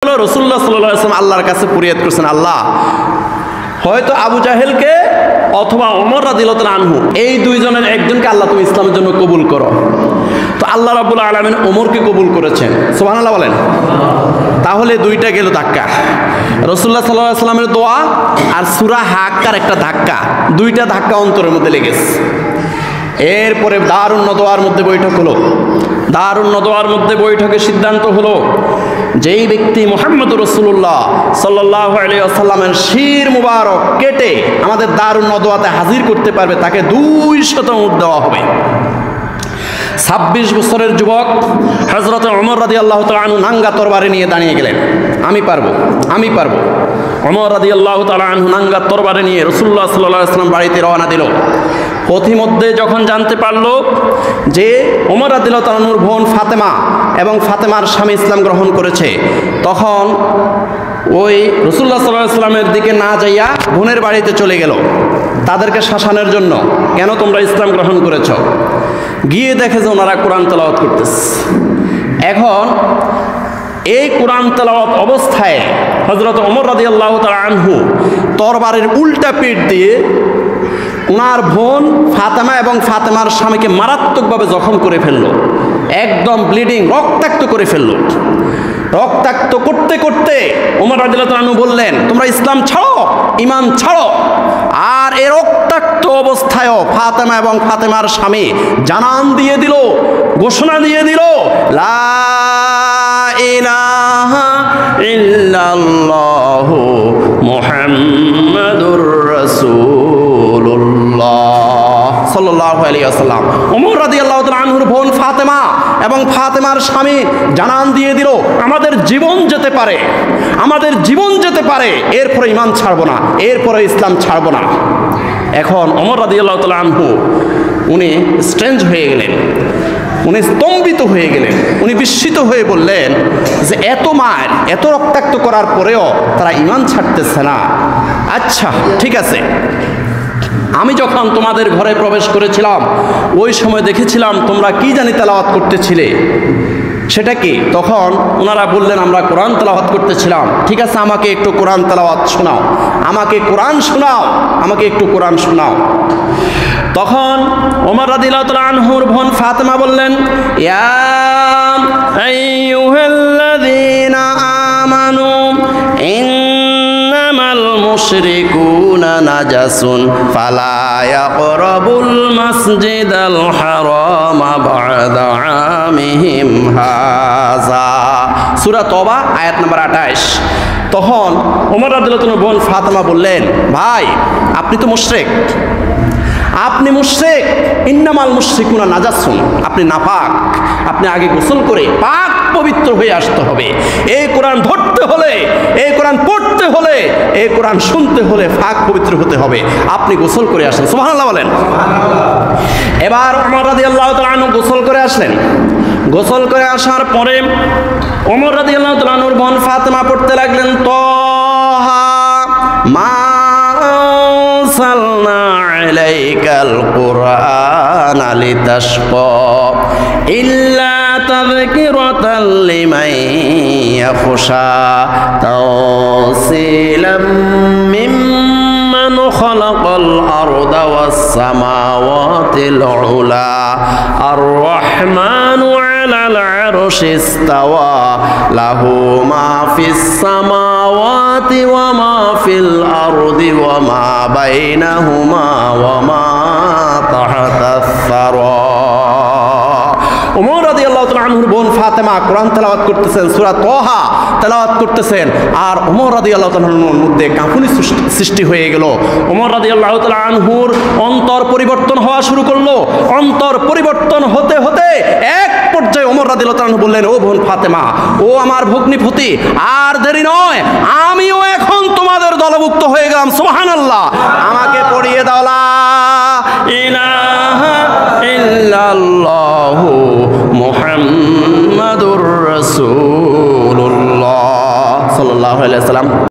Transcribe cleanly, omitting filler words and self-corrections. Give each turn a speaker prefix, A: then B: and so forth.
A: রাসূলুল্লাহ সাল্লাল্লাহু আলাইহি ওয়াসাল্লাম আল্লাহর কাছে ফরিয়াদ করেছেন, আল্লাহ হয়তো আবু জাহেলকে অথবা ওমর রাদিয়াল্লাহু তাআলা আনহু এই দুইজনের একজনকে আল্লাহ তুমি ইসলামের জন্য কবুল করো। তো আল্লাহ রাব্বুল আলামিন ওমরকে কবুল করেছেন, সুবহানাল্লাহ বলেন। তাহলে দুইটা গেল ধাক্কা, রাসূলুল্লাহ সাল্লাল্লাহু আলাইহি ওয়াসাল্লামের দোয়া আর সূরা হাক্কার একটা ধাক্কা, দুইটা ধাক্কা অন্তরের মধ্যে লেগেছে। এরপরে দারুন নদওয়ার মধ্যে বৈঠক হলো। দারুন নদওয়ার মধ্যে বৈঠকে সিদ্ধান্ত হলো যেই ব্যক্তি মুহাম্মদুর রাসূলুল্লাহ সাল্লাল্লাহু আলাইহি ওয়াসাল্লামের শির মুবারক কেটে আমাদের দারুন নদওয়াতে হাজির করতে পারবে তাকে 200 উট দেওয়া হবে। 26 বছরের যুবক হযরত ওমর রাদিয়াল্লাহু তাআলা আনহু নাঙ্গা তরবারি নিয়ে দাঁড়িয়ে গেলেন, আমি পারবো, আমি পারবো। ওমর রাদিয়াল্লাহু তাআলা আনহু নাঙ্গা তরবারি নিয়ে রাসূলুল্লাহ সাল্লাল্লাহু আলাইহি ওয়াসাল্লাম বাড়িতে রওনা দিল। পথিমধ্যে যখন জানতে পারল যে ওমর রাদিয়াল্লাহু তাআলা আনহুর বোন ফাতেমা এবং ফাতেমার স্বামী ইসলাম গ্রহণ করেছে, তখন ওই রাসূলুল্লাহ সাল্লাল্লাহু আলাইহি ওয়াসাল্লামের দিকে না যাইয়া বোনের বাড়িতে চলে গেল তাদেরকে শাসানোর জন্য, কেন তোমরা ইসলাম গ্রহণ করেছ। গিয়ে দেখে যে ওনারা কোরআন তেলাওয়াত করতেছে। এখন এই কোরআন তেলাওয়াত অবস্থায় হযরত ওমর রাদিয়াল্লাহু তাআলা আনহু তরবারির উল্টা পিঠ দিয়ে ওনার বোন ফাতেমা এবং ফাতেমার স্বামীকে মারাত্মকভাবে জখম করে ফেলল, একদম ব্লিডিং, রক্তাক্ত করে ফেলল। রক্তাক্ত করতে করতে ওমর রাদিয়াল্লাহু তাআলা আনহু বললেন, তোমরা ইসলাম ছাড়ো, ঈমান ছাড়ো। আর এই রক্তাক্ত অবস্থায়ও ফাতেমা এবং ফাতেমার স্বামী জানান দিয়ে দিল, ঘোষণা দিয়ে দিল, লা ইলাহা ইল্লাল্লাহু মুহাম্মাদুর রাসূলুল্লাহ সাল্লাল্লাহু আলাইহি ওয়াসাল্লাম। ওমর রাদিয়াল্লাহু তাআলা আনহুর বোন ফাতেমা এবং ফাতেমার স্বামী জানান দিয়ে দিল, আমাদের জীবন যেতে পারে, আমাদের জীবন যেতে পারে, এরপরে ঈমান ছাড়বো না, এরপরে ইসলাম ছাড়বো না। এখন ওমর রাদিয়াল্লাহু তাআলা আনহু উনি স্ট্রেঞ্জ হয়ে গেলেন, উনি স্তম্ভিত হয়ে গেলেন, উনি বিস্মিত হয়ে বললেন যে এত মার, এত রক্তাক্ত করার পরেও তারা ঈমান ছাড়তেছে না। আচ্ছা ঠিক আছে, আমি যখন তোমাদের ঘরে প্রবেশ করেছিলাম ওই সময় দেখেছিলাম তোমরা কি জানি তেলাওয়াত করতেছিলে, সেটা কি? তখন ওনারা বললেন আমরা কোরআন তেলাওয়াত করতেছিলাম। ঠিক আছে, আমাকে একটু কোরআন তেলাওয়াত শোনাও, আমাকে কোরআন শোনাও, আমাকে একটু কোরআন শোনাও। তখন ওমর রাদিয়াল্লাহু তাআলা আনহুর বোন ফাতেমা বললেন, ইয়া আইয়ুহাল্লাযীনা আমানু ইন্নামাল মুশরিকুনা নাজাসুন ফালা ইয়াকরাবুল মাসজিদাল হারামা বা'দা আমিহিম হাযা। সূরা তওবা আয়াত নম্বর 28। তখন ওমর রাদিয়াল্লাহু তাআলা বোন ফাতেমা বললেন, ভাই আপনি তো মুশরিক, আপনি মুশরিক, ইন্নামাল মুশরিকুনা নাজাসুন, আপনি নাপাক, আপনি আগে গোসল করে পাক পবিত্র হয়ে আসতে হবে। এই কোরআন ধরতে হলে, এই কোরআন পড়তে হলে, এই কোরআন শুনতে হলে পাক পবিত্র হতে হবে, আপনি গোসল করে আসেন। সুবহানাল্লাহ বলেন। এবার ওমর রাদিয়াল্লাহু তাআলা আনহু গোসল করে আসলেন। গোসল করে আসার পরে ওমর রাদিয়াল্লাহু তাআলা আনহুর বোন ফাতেমা পড়তে লাগলেন, তাহা মা আরসালনা আলাইকাল কুরআনা লিতাশকা ইল্লা তাযকিরাতাল লিমান ইয়াখশা তাওসিলাম মিম্মান খালাকাল আরদা ওয়াস সামাওয়াতিল উলা আর রাহমানু আলাল আরশি ইস্তাওয়া লাহু মা ফিস সামাওয়াতি ওয়া মা ফিল আরদি ওয়া মা বাইনাহুমা ওয়া মা তাহতাস সারা। ওমর রাদিয়াল্লাহু তাআলা আনহুর বোন ফাতেমা কোরআন তেলাওয়াত করতেছেন, সূরা তাহা তেলাওয়াত করতেছেন, আর ওমর রাদিয়াল্লাহু তাআলা আনহুর মধ্যে কাঁপুনি সৃষ্টি হয়ে গেল। ওমর রাদিয়াল্লাহু তাআলা আনহুর অন্তর পরিবর্তন হওয়া শুরু করলো। অন্তর পরিবর্তন হতে হতে এক পর্যায়ে ওমর রাদিয়াল্লাহু তাআলা আনহু বললেন, ও বোন ফাতেমা, ও আমার ভগ্নিপতি, আর দেরি নয়, আমিও এখন তোমাদের দলভুক্ত হয়ে গেলাম। সুবহানাল্লাহ। আমাকে পড়িয়ে দাও, লা ইলাহা ইল্লাল্লাহু মুহাম্মাদুর রাসূলুল্লাহ সাল্লাল্লাহু আলাইহি ওয়াসাল্লাম।